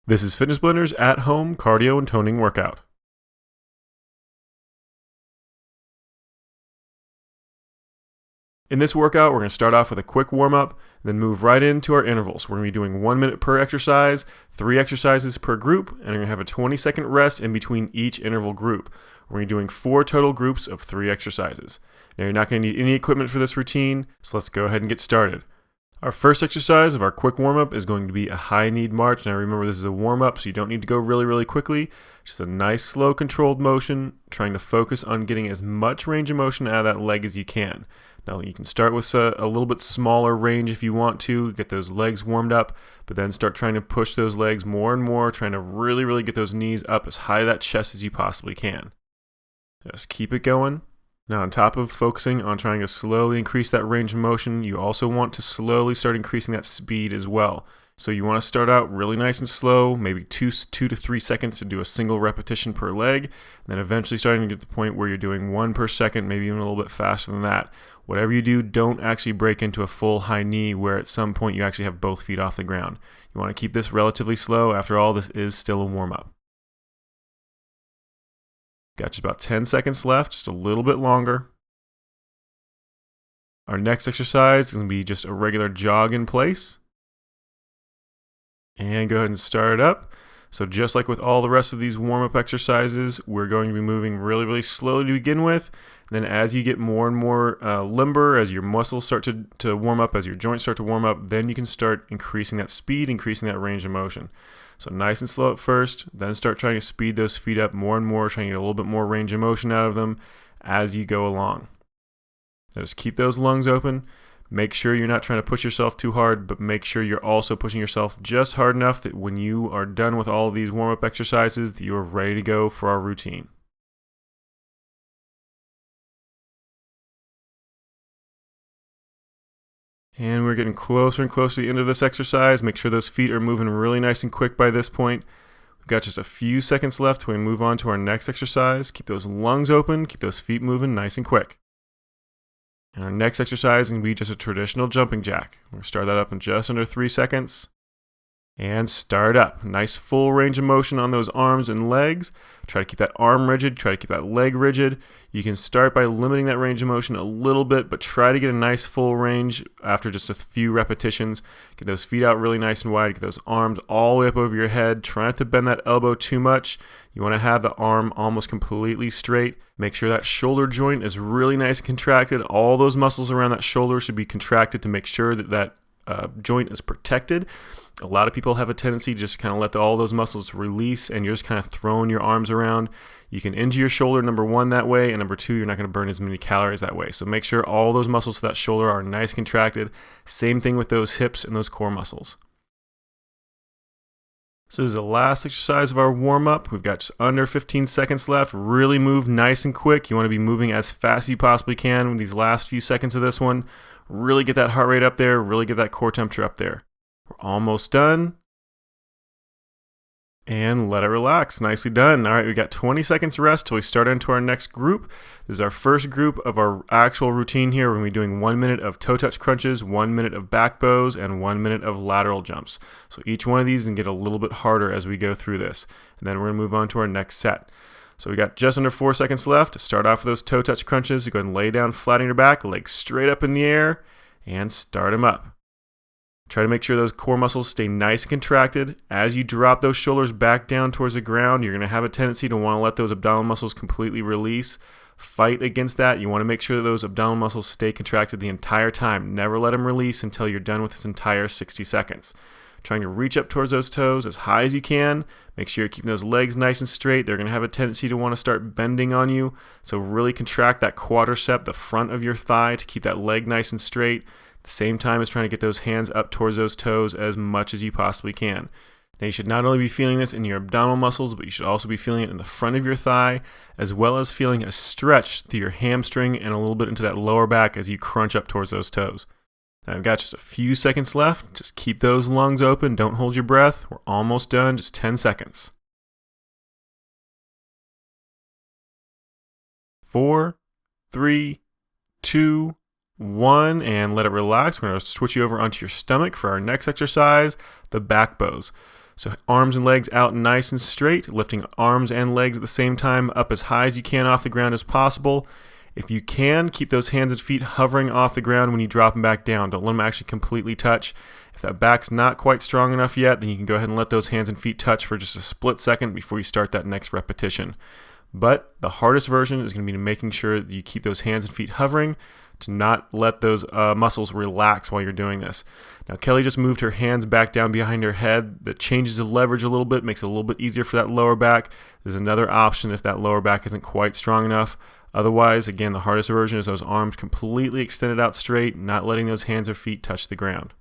This is Fitness Blender's at-home cardio and toning workout. In this workout, we're going to start off with a quick warm-up, then move right into our intervals. We're going to be doing 1 minute per exercise, 3 exercises per group, and we're going to have a 20-second rest in between each interval group. We're going to be doing 4 total groups of 3 exercises. Now, you're not going to need any equipment for this routine, so let's go ahead and get started. Our first exercise of our quick warm-up is going to be a high knee march. Now remember, this is a warm-up, so you don't need to go really quickly. Just a nice, slow, controlled motion, trying to focus on getting as much range of motion out of that leg as you can. Now you can start with a little bit smaller range if you want to, get those legs warmed up, but then start trying to push those legs more and more, trying to really get those knees up as high to that chest as you possibly can. Just keep it going. Now, on top of focusing on trying to slowly increase that range of motion, you also want to slowly start increasing that speed as well. So you want to start out really nice and slow, maybe 2 to 3 seconds to do a single repetition per leg, and then eventually starting to get to the point where you're doing 1 per second, maybe even a little bit faster than that. Whatever you do, don't actually break into a full high knee where at some point you actually have both feet off the ground. You want to keep this relatively slow. After all, this is still a warm-up. Got just about 10 seconds left, just a little bit longer. Our next exercise is going to be just a regular jog in place. And go ahead and start it up. So just like with all the rest of these warm-up exercises, we're going to be moving really slowly to begin with. And then as you get more and more limber, as your muscles start to warm up, as your joints start to warm up, then you can start increasing that speed, increasing that range of motion. So nice and slow at first, then start trying to speed those feet up more and more, trying to get a little bit more range of motion out of them as you go along. So just keep those lungs open. Make sure you're not trying to push yourself too hard, but make sure you're also pushing yourself just hard enough that when you are done with all of these warm-up exercises, that you are ready to go for our routine. And we're getting closer and closer to the end of this exercise. Make sure those feet are moving really nice and quick by this point. We've got just a few seconds left when we move on to our next exercise. Keep those lungs open, keep those feet moving nice and quick. And our next exercise is going to be just a traditional jumping jack. We're going to start that up in just under 3 seconds. And start up. Nice full range of motion on those arms and legs. Try to keep that arm rigid. Try to keep that leg rigid. You can start by limiting that range of motion a little bit, but try to get a nice full range after just a few repetitions. Get those feet out really nice and wide. Get those arms all the way up over your head. Try not to bend that elbow too much. You want to have the arm almost completely straight. Make sure that shoulder joint is really nice and contracted. All those muscles around that shoulder should be contracted to make sure that joint is protected. A lot of people have a tendency to just kind of let all those muscles release and you're just kind of throwing your arms around. You can injure your shoulder, number 1, that way, and number 2, you're not going to burn as many calories that way. So make sure all those muscles to that shoulder are nice and contracted. Same thing with those hips and those core muscles. So this is the last exercise of our warm-up. We've got just under 15 seconds left. Really move nice and quick. You want to be moving as fast as you possibly can with these last few seconds of this one. Really get that heart rate up there. Really get that core temperature up there. We're almost done. And let it relax. Nicely done. All right, we got 20 seconds rest till we start into our next group. This is our first group of our actual routine here. We're going to be doing 1 minute of toe touch crunches, 1 minute of back bows, and 1 minute of lateral jumps. So each one of these can get a little bit harder as we go through this. And then we're going to move on to our next set. So we got just under 4 seconds left to start off with those toe touch crunches. You go ahead and lay down flat on your back, legs straight up in the air, and start them up. Try to make sure those core muscles stay nice and contracted. As you drop those shoulders back down towards the ground, you're going to have a tendency to want to let those abdominal muscles completely release. Fight against that. You want to make sure that those abdominal muscles stay contracted the entire time. Never let them release until you're done with this entire 60 seconds. Trying to reach up towards those toes as high as you can. Make sure you're keeping those legs nice and straight. They're going to have a tendency to want to start bending on you. So really contract that quadricep, the front of your thigh, to keep that leg nice and straight. At the same time as trying to get those hands up towards those toes as much as you possibly can. Now you should not only be feeling this in your abdominal muscles, but you should also be feeling it in the front of your thigh, as well as feeling a stretch through your hamstring and a little bit into that lower back as you crunch up towards those toes. Now I've got just a few seconds left. Just keep those lungs open. Don't hold your breath. We're almost done. Just 10 seconds. 4, 3, 2, 1, and let it relax. We're going to switch you over onto your stomach for our next exercise, the back bows. So arms and legs out nice and straight, lifting arms and legs at the same time up as high as you can off the ground as possible. If you can, keep those hands and feet hovering off the ground when you drop them back down. Don't let them actually completely touch. If that back's not quite strong enough yet, then you can go ahead and let those hands and feet touch for just a split second before you start that next repetition. But the hardest version is going to be making sure that you keep those hands and feet hovering to not let those muscles relax while you're doing this. Now, Kelly just moved her hands back down behind her head. That changes the leverage a little bit, makes it a little bit easier for that lower back. There's another option if that lower back isn't quite strong enough. Otherwise, again, the hardest version is those arms completely extended out straight, not letting those hands or feet touch the ground.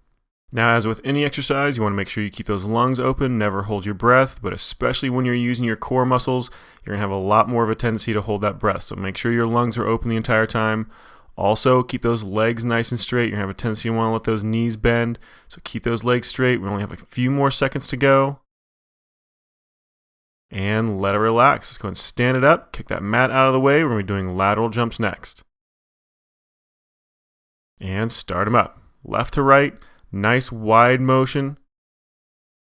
Now, as with any exercise, you want to make sure you keep those lungs open, never hold your breath, but especially when you're using your core muscles, you're going to have a lot more of a tendency to hold that breath. So make sure your lungs are open the entire time. Also, keep those legs nice and straight. You're going to have a tendency to want to let those knees bend. So keep those legs straight. We only have a few more seconds to go. And let it relax. Let's go and stand it up. Kick that mat out of the way. We're going to be doing lateral jumps next. And start them up. Left to right. Nice wide motion.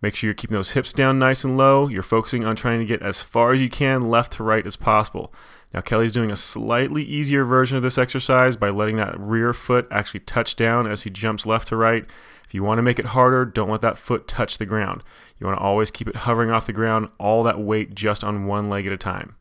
Make sure you're keeping those hips down nice and low. You're focusing on trying to get as far as you can left to right as possible. Now, Kelly's doing a slightly easier version of this exercise by letting that rear foot actually touch down as he jumps left to right. If you want to make it harder, don't let that foot touch the ground. You want to always keep it hovering off the ground, all that weight just on one leg at a time.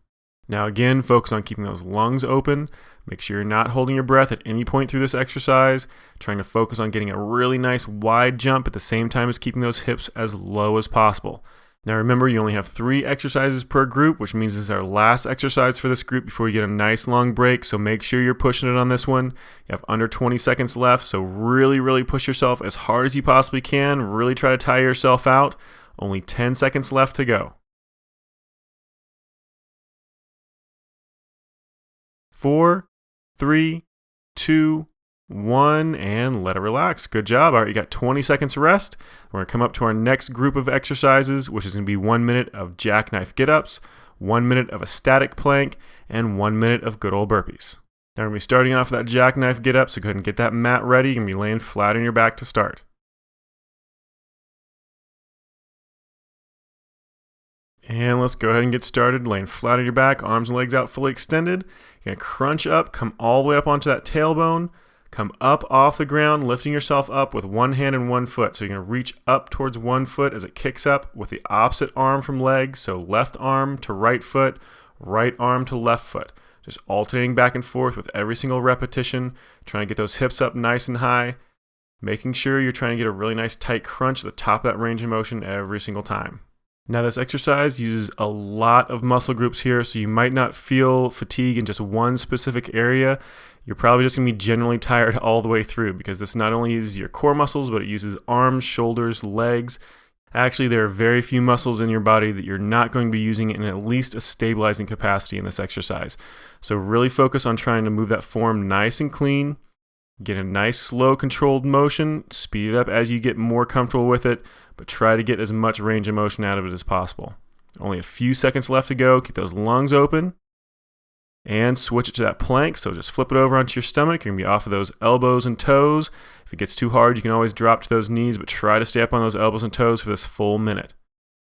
Now again, focus on keeping those lungs open. Make sure you're not holding your breath at any point through this exercise. Trying to focus on getting a really nice wide jump at the same time as keeping those hips as low as possible. Now remember, you only have 3 exercises per group, which means this is our last exercise for this group before you get a nice long break. So make sure you're pushing it on this one. You have under 20 seconds left, so really push yourself as hard as you possibly can. Really try to tire yourself out. Only 10 seconds left to go. 4, 3, 2, 1, and let it relax. Good job. All right, you got 20 seconds rest. We're going to come up to our next group of exercises, which is going to be 1 minute of Jackknife Getups, 1 minute of a static plank, and 1 minute of good old burpees. Now we're going to be starting off with that Jackknife Getup, so go ahead and get that mat ready. You're going to be laying flat on your back to start. And let's go ahead and get started. Laying flat on your back, arms and legs out fully extended. You're going to crunch up, come all the way up onto that tailbone. Come up off the ground, lifting yourself up with one hand and one foot. So you're going to reach up towards one foot as it kicks up with the opposite arm from leg. So left arm to right foot, right arm to left foot. Just alternating back and forth with every single repetition. Trying to get those hips up nice and high. Making sure you're trying to get a really nice tight crunch at the top of that range of motion every single time. Now this exercise uses a lot of muscle groups here, so you might not feel fatigue in just one specific area. You're probably just going to be generally tired all the way through because this not only uses your core muscles, but it uses arms, shoulders, legs. Actually, there are very few muscles in your body that you're not going to be using in at least a stabilizing capacity in this exercise. So really focus on trying to move that form nice and clean. Get a nice, slow, controlled motion. Speed it up as you get more comfortable with it, but try to get as much range of motion out of it as possible. Only a few seconds left to go. Keep those lungs open. And switch it to that plank, so just flip it over onto your stomach. You're going to be off of those elbows and toes. If it gets too hard, you can always drop to those knees, but try to stay up on those elbows and toes for this full minute.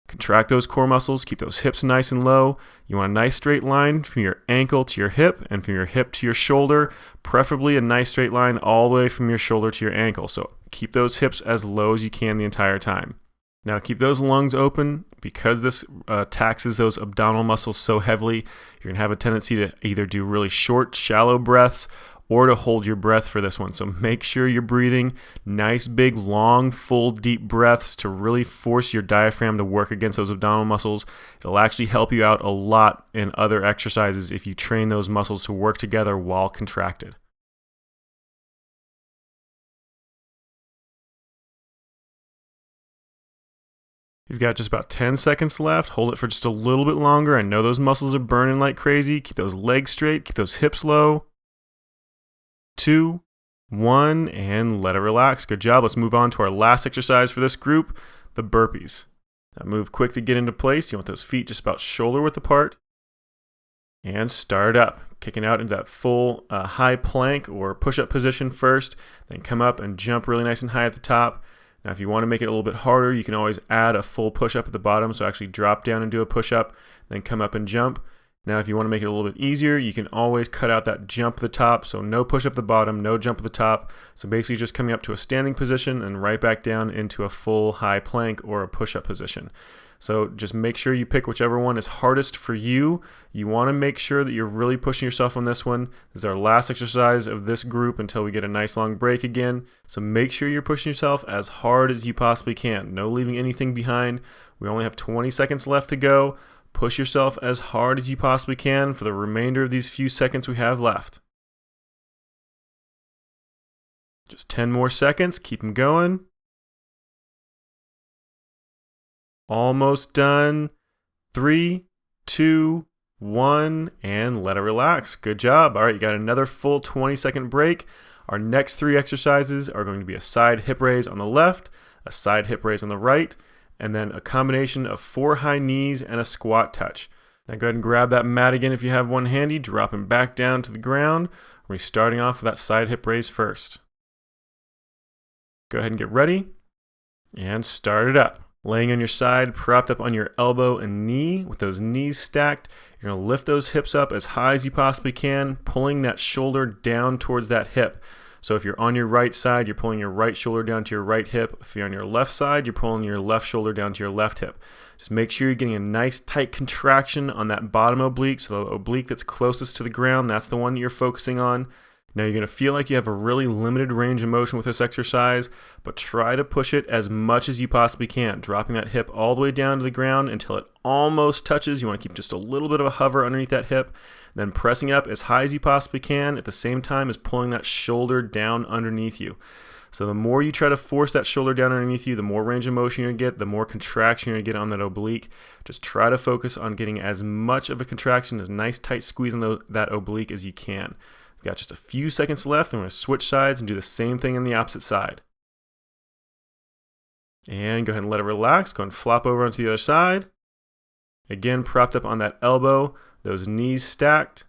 Contract those core muscles, keep those hips nice and low. You want a nice straight line from your ankle to your hip and from your hip to your shoulder, preferably a nice straight line all the way from your shoulder to your ankle. So keep those hips as low as you can the entire time. Now keep those lungs open. Because this taxes those abdominal muscles so heavily, you're going to have a tendency to either do really short, shallow breaths or to hold your breath for this one. So make sure you're breathing nice, big, long, full, deep breaths to really force your diaphragm to work against those abdominal muscles. It'll actually help you out a lot in other exercises if you train those muscles to work together while contracted. You've got just about 10 seconds left. Hold it for just a little bit longer. I know those muscles are burning like crazy. Keep those legs straight. Keep those hips low. 2, 1, and let it relax. Good job. Let's move on to our last exercise for this group, the burpees. Now move quick to get into place. You want those feet just about shoulder width apart. And start up. Kicking out into that full high plank or push-up position first. Then come up and jump really nice and high at the top. Now, if you want to make it a little bit harder, you can always add a full push-up at the bottom. So actually drop down and do a push-up, then come up and jump. Now, if you want to make it a little bit easier, you can always cut out that jump at the top. So no push up at the bottom, no jump at the top. So basically just coming up to a standing position and right back down into a full high plank or a push-up position. So just make sure you pick whichever one is hardest for you. You want to make sure that you're really pushing yourself on this one. This is our last exercise of this group until we get a nice long break again. So make sure you're pushing yourself as hard as you possibly can. No leaving anything behind. We only have 20 seconds left to go. Push yourself as hard as you possibly can for the remainder of these few seconds we have left. Just 10 more seconds. Keep them going. Almost done. 3, 2, 1, and let it relax. Good job. All right, you got another full 20-second break. Our next 3 exercises are going to be a side hip raise on the left, a side hip raise on the right, and then a combination of 4 high knees and a squat touch. Now go ahead and grab that mat again if you have one handy, dropping back down to the ground. We're starting off with that side hip raise first. Go ahead and get ready, and start it up. Laying on your side, propped up on your elbow and knee with those knees stacked. You're going to lift those hips up as high as you possibly can, pulling that shoulder down towards that hip. So if you're on your right side, you're pulling your right shoulder down to your right hip. If you're on your left side, you're pulling your left shoulder down to your left hip. Just make sure you're getting a nice tight contraction on that bottom oblique. So the oblique that's closest to the ground, that's the one that you're focusing on. Now you're going to feel like you have a really limited range of motion with this exercise, but try to push it as much as you possibly can, dropping that hip all the way down to the ground until it almost touches. You want to keep just a little bit of a hover underneath that hip, then pressing up as high as you possibly can at the same time as pulling that shoulder down underneath you. So the more you try to force that shoulder down underneath you, the more range of motion you're going to get, the more contraction you're going to get on that oblique. Just try to focus on getting as much of a contraction, as nice tight squeeze on that oblique as you can. We've got just a few seconds left, and we're going to switch sides and do the same thing on the opposite side. And go ahead and let it relax. Go and flop over onto the other side. Again, propped up on that elbow, those knees stacked.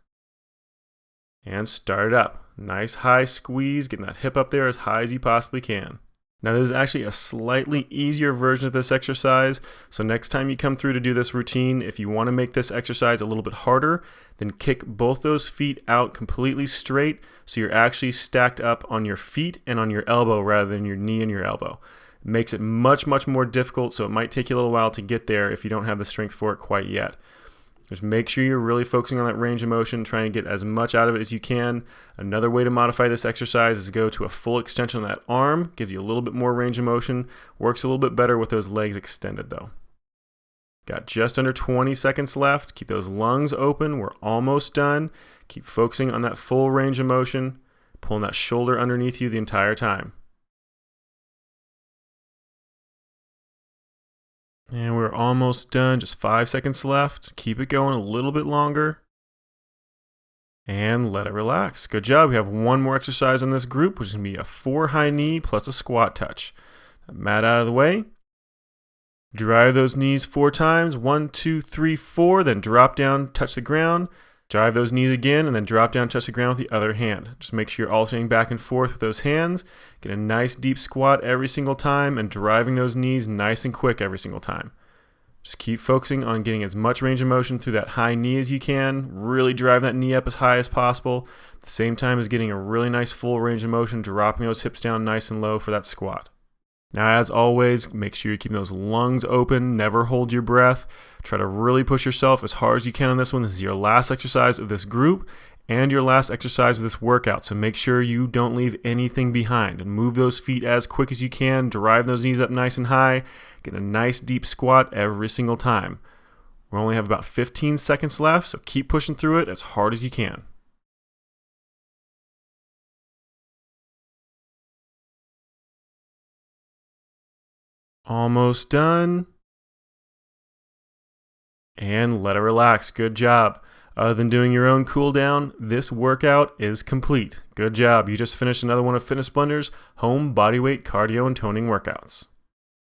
And start it up. Nice high squeeze, getting that hip up there as high as you possibly can. Now this is actually a slightly easier version of this exercise, so next time you come through to do this routine, if you want to make this exercise a little bit harder, then kick both those feet out completely straight so you're actually stacked up on your feet and on your elbow rather than your knee and your elbow. It makes it much more difficult, so it might take you a little while to get there if you don't have the strength for it quite yet. Just make sure you're really focusing on that range of motion, trying to get as much out of it as you can. Another way to modify this exercise is to go to a full extension of that arm, gives you a little bit more range of motion, works a little bit better with those legs extended though. Got just under 20 seconds left. Keep those lungs open. We're almost done. Keep focusing on that full range of motion, pulling that shoulder underneath you the entire time. And we're almost done, just 5 seconds left. Keep it going a little bit longer. And let it relax. Good job. We have one more exercise in this group, which is going to be a 4 high knee plus a squat touch. Mat out of the way. Drive those knees 4 times. 1, 2, 3, 4. Then drop down, touch the ground. Drive those knees again, and then drop down, touch the ground with the other hand. Just make sure you're alternating back and forth with those hands. Get a nice deep squat every single time and driving those knees nice and quick every single time. Just keep focusing on getting as much range of motion through that high knee as you can. Really drive that knee up as high as possible. At the same time as getting a really nice full range of motion, dropping those hips down nice and low for that squat. Now, as always, make sure you're keeping those lungs open. Never hold your breath. Try to really push yourself as hard as you can on this one. This is your last exercise of this group and your last exercise of this workout. So make sure you don't leave anything behind and move those feet as quick as you can. Drive those knees up nice and high. Get a nice deep squat every single time. We only have about 15 seconds left, so keep pushing through it as hard as you can. Almost done. And let it relax. Good job. Other than doing your own cool down, this workout is complete. Good job. You just finished another one of Fitness Blender's home bodyweight cardio and toning workouts.